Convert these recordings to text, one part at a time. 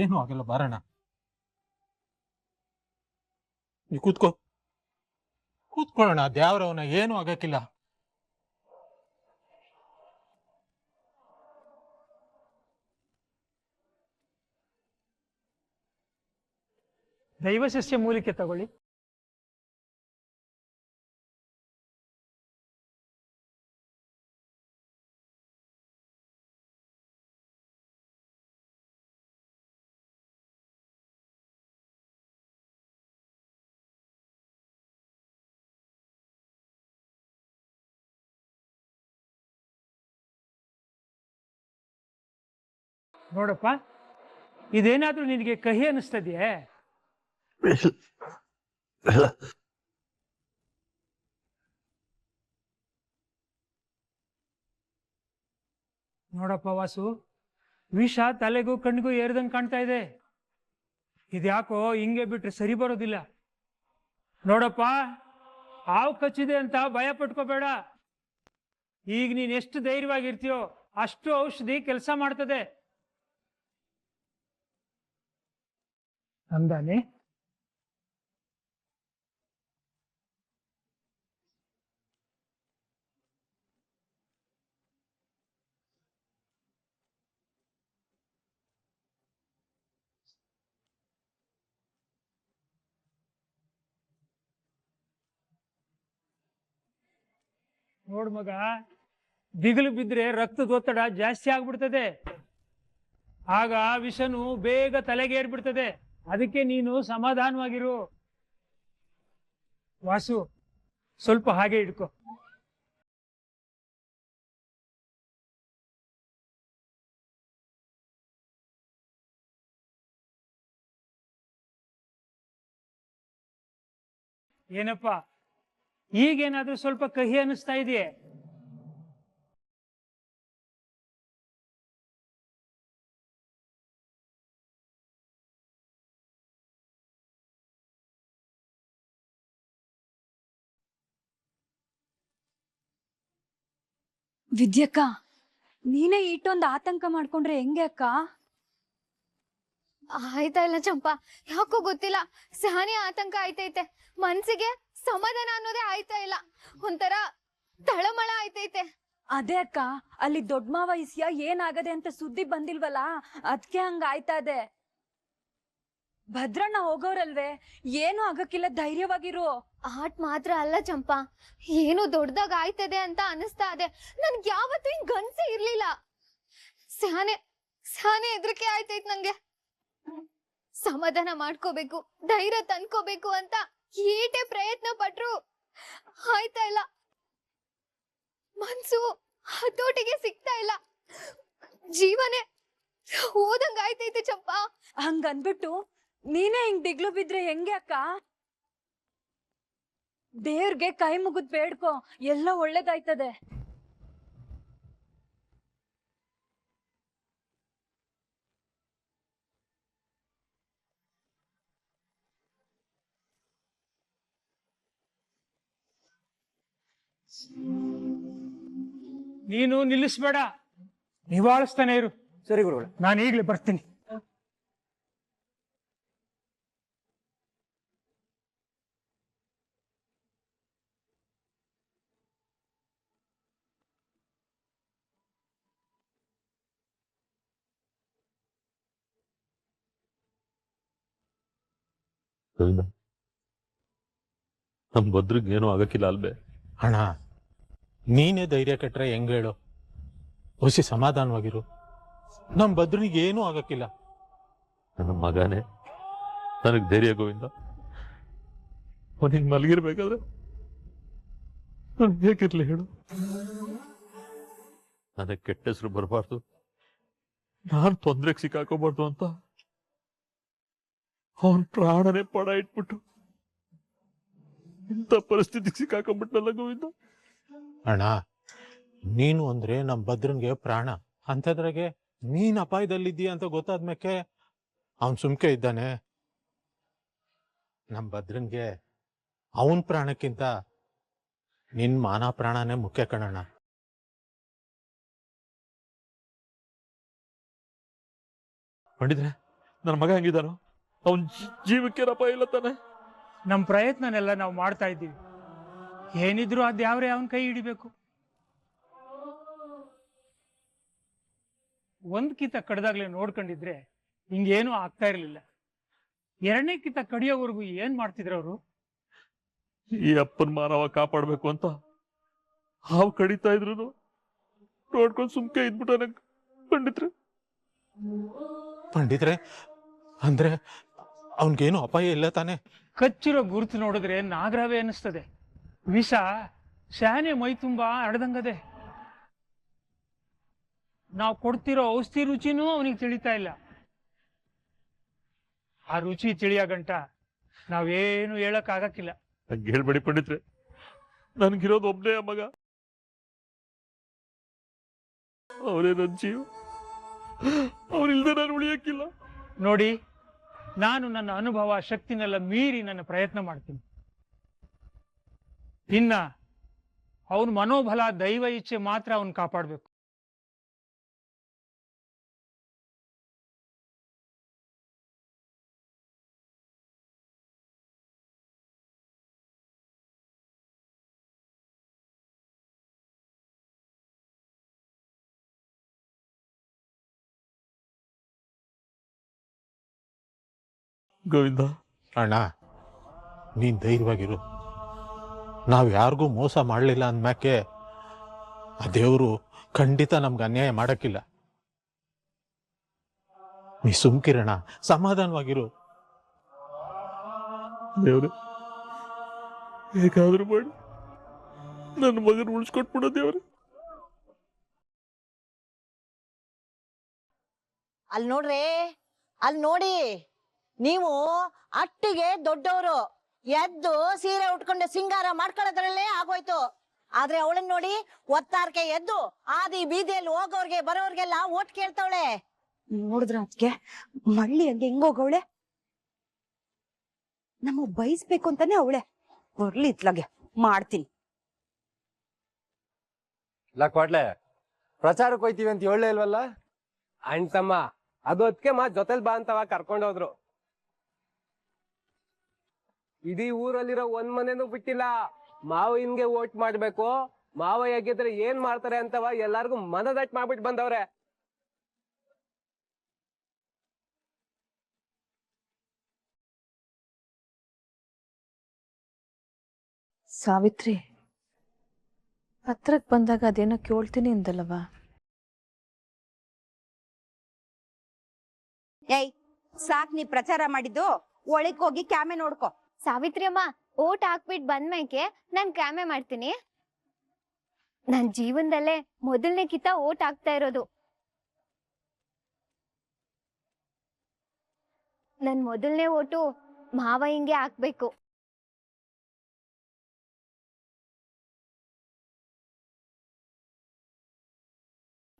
ಏನು ಆಗಲ್ಲ, ಬಾರಣ. ನೀ ಕೂತ್ಕೊಳ್ಳೋಣ. ದ್ಯಾವ್ರವನ ಏನು ಆಗಕ್ಕಿಲ್ಲ. ದೈವ ಸಸ್ಯ ಮೂಲಿಕೆ ತಗೊಳ್ಳಿ. ನೋಡಪ್ಪ, ಇದೇನಾದ್ರೂ ನಿನಗೆ ಕಹಿ ಅನಿಸ್ತದೆಯೇ? ನೋಡಪ್ಪ ವಾಸು, ವಿಷ ತಲೆಗೂ ಕಣ್ಣಿಗೂ ಏರ್ದಂಗೆ ಕಾಣ್ತಾ ಇದೆ. ಇದ್ಯಾಕೋ ಹಿಂಗೆ ಬಿಟ್ರೆ ಸರಿ ಬರೋದಿಲ್ಲ. ನೋಡಪ್ಪ, ಹಾವು ಕಚ್ಚಿದೆ ಅಂತ ಭಯ ಪಟ್ಕೋಬೇಡ. ಈಗ ನೀನ್ ಎಷ್ಟು ಧೈರ್ಯವಾಗಿರ್ತೀಯೋ ಅಷ್ಟು ಔಷಧಿ ಕೆಲಸ ಮಾಡ್ತದೆ. ಅಂದಾನೆ ನೋಡ್ ಮಗ, ದಿಗಿಲು ಬಿದ್ರೆ ರಕ್ತದೊತ್ತಡ ಜಾಸ್ತಿ ಆಗ್ಬಿಡ್ತದೆ. ಆಗ ವಿಷನು ಬೇಗ ತಲೆಗೇರ್ಬಿಡ್ತದೆ. ಅದಕ್ಕೆ ನೀನು ಸಮಾಧಾನವಾಗಿರು. ವಾಸು, ಸ್ವಲ್ಪ ಹಾಗೆ ಇಡ್ಕೊ. ಏನಪ್ಪ, ಈಗೇನಾದ್ರೂ ಸ್ವಲ್ಪ ಕಹಿ ಅನಿಸ್ತಾ ಇದೆಯೇ? ವಿದ್ಯಕ್ಕ, ನೀನೇ ಇಟ್ಟೊಂದು ಆತಂಕ ಮಾಡ್ಕೊಂಡ್ರೆ ಹೆಂಗೆ ಅಕ್ಕ? ಆಯ್ತಾ ಇಲ್ಲ ಚಂಪಾ, ಯಾಕೋ ಗೊತ್ತಿಲ್ಲ, ಸಹನೆ ಆತಂಕ ಆಯ್ತೈತೆ. ಮನ್ಸಿಗೆ ಸಮಾಧಾನ ಅನ್ನೋದೇ ಆಯ್ತಾ ಇಲ್ಲ. ಒಂಥರ ತಳಮಳ ಆಯ್ತೈತೆ. ಅದೇ ಅಕ್ಕ, ಅಲ್ಲಿ ದೊಡ್ಡ ಮಾವ ಇಸ್ಯ ಏನಾಗದೆ ಅಂತ ಸುದ್ದಿ ಬಂದಿಲ್ವಲ್ಲ, ಅದ್ಕೆ ಹಂಗ ಆಯ್ತಾ ಇದೆ. ಭದ್ರಣ್ಣ ಹೋಗೋರಲ್ವೇ, ಏನು ಆಗಕ್ಕಿಲ್ಲ, ಧೈರ್ಯವಾಗಿರು. ಆಟ್ ಮಾತ್ರ ಅಲ್ಲ ಚಂಪಾ, ಏನು ದೊಡ್ಡದಾಗ ಆಯ್ತದೆ ಅಂತ ಅನಿಸ್ತಾ ಇದೆ. ನನ್ಗೆ ಯಾವತ್ತೂ ಹಿಂಗ್ ಗನ್ಸೇ ಇರ್ಲಿಲ್ಲ. ಸಹನೆ ಹೆದರಿಕೆ ಆಯ್ತೈತ್ ನಂಗೆ. ಸಮಾಧಾನ ಮಾಡ್ಕೋಬೇಕು, ಧೈರ್ಯ ತಂದ್ಕೋಬೇಕು ಅಂತ ಏಟೇ ಪ್ರಯತ್ನ ಪಟ್ರು ಆಯ್ತಾ ಇಲ್ಲ. ಮನ್ಸು ಹತೋಟಿಗೆ ಸಿಗ್ತಾ ಇಲ್ಲ. ಜೀವನೇ ಹೋದಂಗ ಆಯ್ತೈತೆ ಚಂಪಾ. ಹಂಗನ್ಬಿಟ್ಟು ನೀನೇ ಹಿಂಗ್ ದಿಗ್ಲು ಬಿದ್ರೆ ಹೆಂಗೆ ಅಕ್ಕ? ದೇವ್ರಿಗೆ ಕೈ ಮುಗಿದ್ ಬೇಡ್ಕೊ, ಎಲ್ಲ ಒಳ್ಳೇದಾಯ್ತದೆ. ನೀನು ನಿಲ್ಲಿಸ್ಬೇಡ, ನಿವಾಳಿಸ್ತಾನೆ ಇರು. ಸರಿ ಗುರುಗಳೇ. ನಾನು ಈಗ್ಲೇ ಬರ್ತೀನಿ. ನಮ್ ಭದ್ರಿಗೆ ಏನೂ ಆಗಕ್ಕಿಲ್ಲ ಅಲ್ವೇ? ಅಣ್ಣ, ನೀನೇ ಧೈರ್ಯ ಕೆಟ್ರೆ ಹೆಂಗ ಹೇಳು? ಹೊಸಿ ಸಮಾಧಾನವಾಗಿರು. ನಮ್ ಭದ್ರನಿಗೆ ಏನೂ ಆಗಕ್ಕಿಲ್ಲ. ನನ್ನ ಮಗನೇ ನನಗ್ ಧೈರ್ಯ ಗೋವಿಂದ. ಅವನಿಗೆ ಮಲಗಿರ್ಬೇಕಾದ್ರೆ ನಾನು ಹೇಗಿರ್ಲಿ ಹೇಳು? ನನಗೆ ಕೆಟ್ಟ ಹೆಸರು ಬರಬಾರ್ದು, ನಾನು ತೊಂದರೆಗೆ ಸಿಕ್ಕಾಕೋಬಾರ್ದು ಅಂತ ಅವನ್ ಪ್ರಾಣನೇ ಪಡ ಇಟ್ಬಿಟ್ಟು ಇಂಥ ಪರಿಸ್ಥಿತಿಗೆ ಸಿಕ್ಕಾಕೊಂಡ್ಬಿಟ್ಟಲ್ಲ ಗೋವಿಂದ. ಅಣ್ಣ, ನೀನು ಅಂದ್ರೆ ನಮ್ ಭದ್ರನ್ಗೆ ಪ್ರಾಣ. ಅಂಥದ್ರಾಗೆ ನೀನ್ ಅಪಾಯದಲ್ಲಿದ್ದೀಯ ಅಂತ ಗೊತ್ತಾದ್ಮೇಲೆ ಅವನ್ ಸುಮ್ಕೆ ಇದ್ದಾನೆ? ನಮ್ ಭದ್ರನ್ಗೆ ಅವನ್ ಪ್ರಾಣಕ್ಕಿಂತ ನಿನ್ ಮಾನ ಪ್ರಾಣನೇ ಮುಖ್ಯ ಕಣಣ್ಣ. ನೋಡಿದ್ರೆ ನನ್ನ ಮಗ ಹೆಂಗಿದಾನೋ? ಅವನ್ ಜೀವಕ್ಕೆ ರಪ ಇಲ್ಲ ತಾನೆ? ನಮ್ಮ ಪ್ರಯತ್ನನೆಲ್ಲ ನಾವು ಮಾಡ್ತಾ ಇದ್ದೀವಿ. ಏನಿದ್ರು ಅದ್ಯಾವ್ರೆ ಅವನ ಕೈ ಹಿಡಿಬೇಕು. ಒಂದ್ ಕಿತ ಕಡ್ದಾಗ್ಲೇ ನೋಡ್ಕೊಂಡಿದ್ರೆ ಹಿಂಗೇನು ಆಗ್ತಾ ಇರ್ಲಿಲ್ಲ. ಎರಡನೇ ಕಿತ ಕಡಿಯೋವರೆಗೂ ಏನ್ ಮಾಡ್ತಿದ್ರು ಅವರು? ಈ ಅಪ್ಪನ ಮಾನವ ಕಾಪಾಡ್ಬೇಕು ಅಂತ ಹಾವು ಕಡಿತಾ ಇದ್ರು ನೋಡ್ಕೊಂಡು ಸುಮ್ಕೆ ಇದ್ಬಿಟ್ಟಾನೆ ಪಂಡಿತ್ರೆ. ಪಂಡಿತ್ರೆ, ಅಂದ್ರೆ ಅವನ್ಗೇನು ಅಪಾಯ ಇಲ್ಲ ತಾನೆ? ಕಚ್ಚಿರೋ ಗುರುತು ನೋಡಿದ್ರೆ ನಾಗರಾವೇ ಅನಿಸ್ತದೆ. ವಿಷ ಶಾನೆ ಮೈ ತುಂಬಾ ಹರಡ್ದಂಗದೆ. ನಾವು ಕೊಡ್ತಿರೋ ಔಷಧಿ ರುಚಿನೂ ಅವನಿಗೆ ತಿಳಿತಾ ಇಲ್ಲ. ಆ ರುಚಿ ತಿಳಿಯೋ ಗಂಟ ನಾವೇನು ಹೇಳಕ್ ಆಗಕ್ಕಿಲ್ಲ. ಹಂಗೆ ಹೇಳ್ಬೇಡಿ ಪಂಡಿತ್ರೆ, ನನ್ಗಿರೋದು ಒಬ್ನೇ ಮಗ, ಅವರೇ ನನ್ನ ಜೀವ. ಅವ್ರಿಲ್ದೆ ನಾನು ಉಳಿಯಕ್ಕಿಲ್ಲ. ನೋಡಿ, ನಾನು ನನ್ನ ಅನುಭವ ಶಕ್ತಿನೆಲ್ಲ ಮೀರಿ ನನ್ನ ಪ್ರಯತ್ನ ಮಾಡ್ತೀನಿ. ಇನ್ನ ಅವನ ಮನೋಬಲ ದೈವ ಇಚ್ಛೆ ಮಾತ್ರ ಅವನ್ ಕಾಪಾಡ್ಬೇಕು. ಗೋವಿಂದ, ಅಣ್ಣ, ನೀನ್ ಧೈರ್ಯವಾಗಿರು. ನಾವ್ ಯಾರಿಗೂ ಮೋಸ ಮಾಡಲಿಲ್ಲ ಅಂದ್ಮ್ಯಾಕೆ ಆ ದೇವರು ಖಂಡಿತ ನಮ್ಗೆ ಅನ್ಯಾಯ ಮಾಡಕ್ಕಿಲ್ಲ. ನೀ ಸುಮ್ಕಿರಣ, ಸಮಾಧಾನವಾಗಿರು. ದೇವ್ರೆ, ಹೇಗಾದ್ರೂ ಮಾಡಿ ನನ್ನ ಮಗನ ಉಳಿಸ್ಕೊಟ್ಬಿಡೋ ದೇವ್ರೆ. ಅಲ್ಲಿ ನೋಡ್ರಿ, ಅಲ್ಲಿ ನೋಡಿ, ನೀವು ಅಟ್ಟಿಗೆ ದೊಡ್ಡವರು ಎದ್ದು ಸೀರೆ ಉಟ್ಕೊಂಡು ಸಿಂಗಾರ ಮಾಡ್ಕೊಳ್ಳೋದ್ರಲ್ಲೇ ಆಗೋಯ್ತು. ಆದ್ರೆ ಅವಳನ್ನ ನೋಡಿ ಒತ್ತಾರ್ಕೆ ಎದ್ದು ಆದಿ ಬೀದಿಯಲ್ಲಿ ಹೋಗೋರ್ಗೆ ಬರೋರ್ಗೆಲ್ಲ ಓಟ್ ಕೇಳ್ತಾವಳೆ. ನೋಡಿದ್ರ ಅದಕ್ಕೆ ಮಳ್ಳಿ ಹಂಗೆ ಹೆಂಗೋಗವಳೆ. ನಮಗ್ ಬಯಸ್ಬೇಕು ಅಂತಾನೆ ಅವಳೆ. ಬರ್ಲಿ ಇತ್ಲಾಗೆ ಮಾಡ್ತೀನಿ. ಇಲ್ಲ ಕ್ವಾಟ್ಲೆ, ಪ್ರಚಾರಕ್ಕೆ ಹೋಯ್ತೀವಿ ಅಂತ ಹೇಳಲೇ ಇಲ್ವಲ್ಲ? ಅಣ್ತಮ್ಮ ಅದು ಅದಕ್ಕೆ ಜೊತೆಲ್ ಬಾ ಅಂತವ ಕರ್ಕೊಂಡೋದ್ರು. ಇಡೀ ಊರಲ್ಲಿರೋ ಒಂದ್ ಮನೆನೂ ಬಿಟ್ಟಿಲ್ಲ. ಮಾವಯ್ಯನ್ಗೆ ವೋಟ್ ಮಾಡ್ಬೇಕು, ಮಾವಯ್ಯ ಗೆದ್ರೆ ಏನ್ ಮಾಡ್ತಾರೆ ಅಂತವ ಎಲ್ಲಾರ್ಗು ಮನದಟ್ ಮಾಡ್ಬಿಟ್ಟು ಬಂದವ್ರೆ. ಸಾವಿತ್ರಿ, ಹತ್ರಕ್ ಬಂದಾಗ ಅದೇನೋ ಕೇಳ್ತೀನಿ ಅಂದಲ್ಲವಾ? ಏಯ್, ಸಾಕ್ ನೀ ಪ್ರಚಾರ ಮಾಡಿದ್ದು. ಒಳಕ್ ಹೋಗಿ ಕ್ಯಾಮೆ ನೋಡ್ಕೊ. ಸಾವಿತ್ರಿ ಅಮ್ಮ, ಓಟ್ ಹಾಕ್ಬಿಟ್ ಬಂದ್ಮೇಕೆ ನಾನ್ ಕ್ಯಾಮೆ ಮಾಡ್ತೀನಿ. ನನ್ ಜೀವನದಲ್ಲೇ ಮೊದಲನೇ ಕಿತ ಓಟ್ ಹಾಕ್ತಾ ಇರೋದು. ನನ್ ಮೊದಲನೇ ಓಟು ಮಾವಯ್ಯಂಗೆ ಹಾಕ್ಬೇಕು.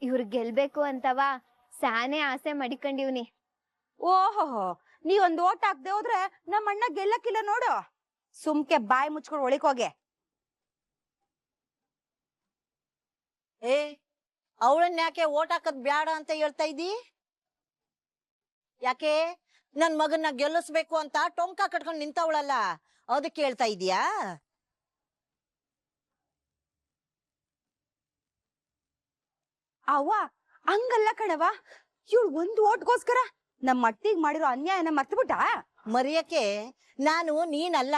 ಇವ್ರು ಗೆಲ್ಬೇಕು ಅಂತವಾ ಸಾನೆ ಆಸೆ ಮಡಿಕೊಂಡಿವ್ನಿ. ಓಹೋ, ನೀವೊಂದ್ ಓಟ್ ಹಾಕ್ದೆ ಹೋದ್ರೆ ನಮ್ಮ ಅಣ್ಣ ಗೆಲ್ಲಕ್ಕಿಲ್ಲ ನೋಡು. ಸುಮ್ಕೆ ಬಾಯಿ ಮುಚ್ಕೊಂಡು ಒಳಕ್ ಹೋಗೆ. ಏ, ಅವಳನ್ನ ಯಾಕೆ ಓಟ್ ಹಾಕದ್ ಬ್ಯಾಡ ಅಂತ ಹೇಳ್ತಾ ಇದ್ದಿ? ಯಾಕೆ ನನ್ ಮಗನ್ನ ಗೆಲ್ಲಿಸ್ಬೇಕು ಅಂತ ಟೊಂಕ ಕಟ್ಕೊಂಡ್ ನಿಂತವಳಲ್ಲ, ಅದಕ್ಕೆ ಹೇಳ್ತಾ ಇದೀಯಾ? ಅವ್ವ, ಹಂಗಲ್ಲ ಕಣವ. ಇವ್ಳು ಒಂದ್ ಓಟ್ಗೋಸ್ಕರ ನಮ್ಮ ಅಟ್ಟಿಗ್ ಮಾಡಿರೋ ಅನ್ಯಾಯನ ಮರ್ತ್ಬಿಟ್ಟ. ಮರಿಯಕ್ಕೆ ನಾನು ನೀನಲ್ಲ.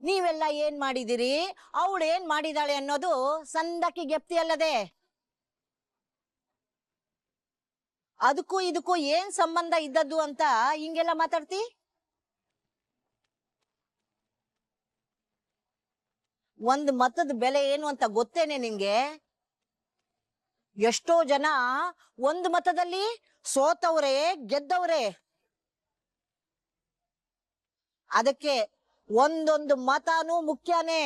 ನೀವೆಲ್ಲ ಏನ್ ಮಾಡಿದಿರಿ, ಅವಳು ಏನ್ ಮಾಡಿದಾಳೆ ಅನ್ನೋದು ಸಂದಕಿ ಗೆಪ್ತಿ ಅಲ್ಲದೆ. ಅದಕ್ಕೂ ಇದಕ್ಕೂ ಏನ್ ಸಂಬಂಧ ಇದ್ದದ್ದು ಅಂತ ಹಿಂಗೆಲ್ಲ ಮಾತಾಡ್ತಿ? ಒಂದ್ ಮತದ ಬೆಲೆ ಏನು ಅಂತ ಗೊತ್ತೇನೆ ನಿನ್ಗೆ? ಎಷ್ಟೋ ಜನ ಒಂದ್ ಮತದಲ್ಲಿ ಸೋತವ್ರೆ, ಗೆದ್ದವ್ರೆ. ಅದಕ್ಕೆ ಒಂದೊಂದು ಮತನೂ ಮುಖ್ಯನೇ.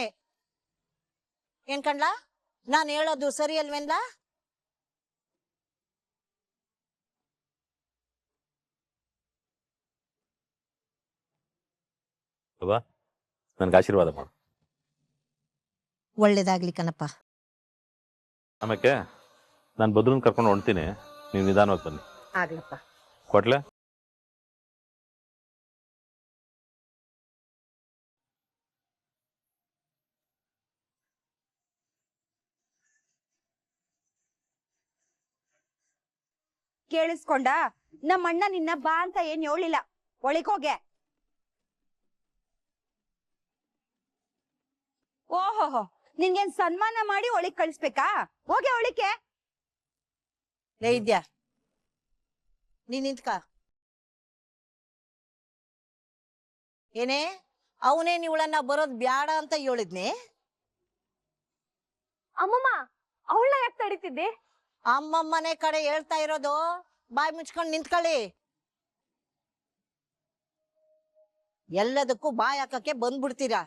ಏನ್ ಕಣ್ಲಾ, ನಾನ್ ಹೇಳೋದು ಸರಿ ಅಲ್ವೇನ್ಲ? ನನ್ಗೆ ಆಶೀರ್ವಾದ ಮಾಡು. ಒಳ್ಳೇದಾಗ್ಲಿ ಕಣಪ್ಪ. ಆಮೇಲೆ ನಾನು ಬದ್ರನ್ ಕರ್ಕೊಂಡು ಹೊಂಟ್ತೀನಿ, ನೀವು ನಿಧಾನವಾಗಿ ಬನ್ನಿ. ಆಗ್ಲಪ್ಪ. ಕೊಟ್ಲೆ ಕೇಳಿಸ್ಕೊಂಡ? ನಮ್ಮ ಅಣ್ಣ ನಿನ್ನ ಬಾ ಅಂತ ಏನ್ ಹೇಳಿಲ್ಲ. ಒಳಿಕ್ ಹೋಗೆ. ಓಹೋಹೋ, ನಿನ್ಗೇನ್ ಸನ್ಮಾನ ಮಾಡಿ ಒಳಿಕ್ ಕಳಿಸ್ಬೇಕಾ? ಹೋಗೆ ಒಳಿಕೆ. ಲೇ ಇದ್ಯಾ ನೀನ್ ನಿಂತ್ಕ. ಏನೇ ಅವನೇ ಇವಳನ್ನ ಬರೋದ್ ಬ್ಯಾಡ ಅಂತ ಹೇಳಿದ್ನೆ. ಅಮ್ಮಮ್ಮ ಅವಳನ್ನ ಯಾಕೆ ತಡಿತಿದ್ದೆ? ಅಮ್ಮಮ್ಮನೆ ಕಡೆ ಹೇಳ್ತಾ ಇರೋದು. ಬಾಯಿ ಮುಚ್ಕೊಂಡ್ ನಿಂತ್ಕೊಳ್ಳಿ. ಎಲ್ಲದಕ್ಕೂ ಬಾಯಿ ಹಾಕಕ್ಕೆ ಬಂದ್ಬಿಡ್ತೀರಾ.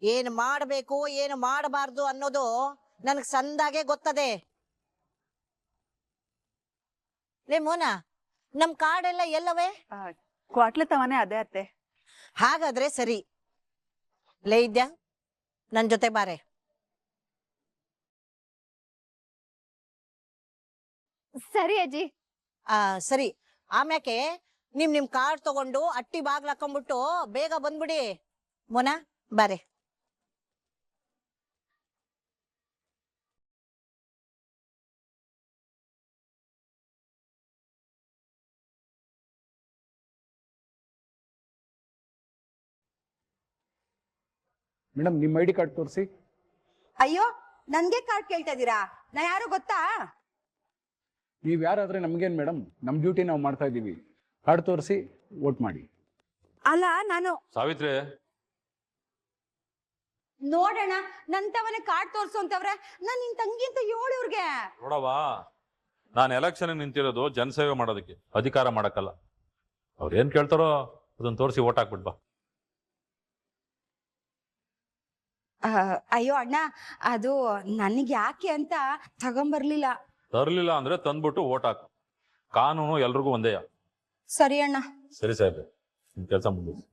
ಏನ್ ಮಾಡ್ಬೇಕು ಏನು ಮಾಡಬಾರ್ದು ಅನ್ನೋದು ನನಗ್ ಸಂದಾಗೆ ಗೊತ್ತದೆ. ಲೇ ಮೋನ, ನಮ್ ಕಾಡೆಲ್ಲ ಎಲ್ಲವೇ? ಕ್ವಾಟ್ಲೆ ತವನೇ ಅದೇ ಅತ್ತೆ. ಹಾಗಾದ್ರೆ ಸರಿ. ಲೇ ಇದ್ಯಾ ನನ್ ಜೊತೆ ಬಾರೆ. ಸರಿ ಅಜ್ಜಿ. ಸರಿ, ಆಮ್ಯಾಕೆ ನಿಮ್ ಕಾರ್ಡ್ ತಗೊಂಡು ಅಟ್ಟಿ ಬಾಗ್ಲ ಹಾಕೊಂಡ್ಬಿಟ್ಟು ಬೇಗ ಬಂದ್ಬಿಡಿ. ಮೋನ ಬಾರೆ. ಮೇಡಮ್ ನಿಮ್ಮ ಐ ಡಿ ಕಾರ್ಡ್ ತೋರಿಸಿ. ಅಯ್ಯೋ, ನನ್ಗೆ ಕಾರ್ಡ್ ಕೇಳ್ತಾ ಇದೀರಾ? ನಾ ಯಾರು ಗೊತ್ತಾ? ನೀವು ಯಾರಾದ್ರೆ ನಮ್ಗೇನ್ ಮೇಡಮ್, ನಮ್ ಡ್ಯೂಟಿ ನಾವು ಮಾಡ್ತಾ ಇದೀವಿ. ಕಾರ್ಡ್ ತೋರಿಸಿ ವೋಟ್ ಮಾಡಿ. ಅಲ್ಲ, ನಾನು ಸಾವಿತ್ರಿ, ನೋಡೋಣ ನಂತವನೇ ಕಾರ್ಡ್ ತೋರ್ಸು ಅಂತವ್ರೆ. ನಾನ್ ನಿನ್ ತಂಗಿ ಅಂತ ಹೇಳಿ ಇವ್ರಿಗೆ. ನೋಡವಾ, ನಾನು ಎಲೆಕ್ಷನ್ ನಿಂತಿರೋದು ಜನಸೇವೆ ಮಾಡೋದಕ್ಕೆ, ಅಧಿಕಾರ ಮಾಡಕ್ಕಲ್ಲ. ಅವ್ರು ಏನ್ ಕೇಳ್ತಾರೋ ಅದನ್ನ ತೋರಿಸಿ ಓಟ್ ಹಾಕ್ಬಿಟ್ ಬಾ. ಅಯ್ಯೋ ಅಣ್ಣ, ಅದು ನನಗೆ ಯಾಕೆ ಅಂತ ತಗೊಂಬರ್ಲಿಲ್ಲ. ತರ್ಲಿಲ್ಲ ಅಂದ್ರೆ ತಂದ್ಬಿಟ್ಟು ಓಟ್ ಹಾಕು. ಕಾನೂನು ಎಲ್ರಿಗೂ ಒಂದೇ. ಸರಿ ಅಣ್ಣ. ಸರಿ ಸಾಹೇಬ್ರೆ, ಕೆಲಸ ಮುಗಿಸಿ.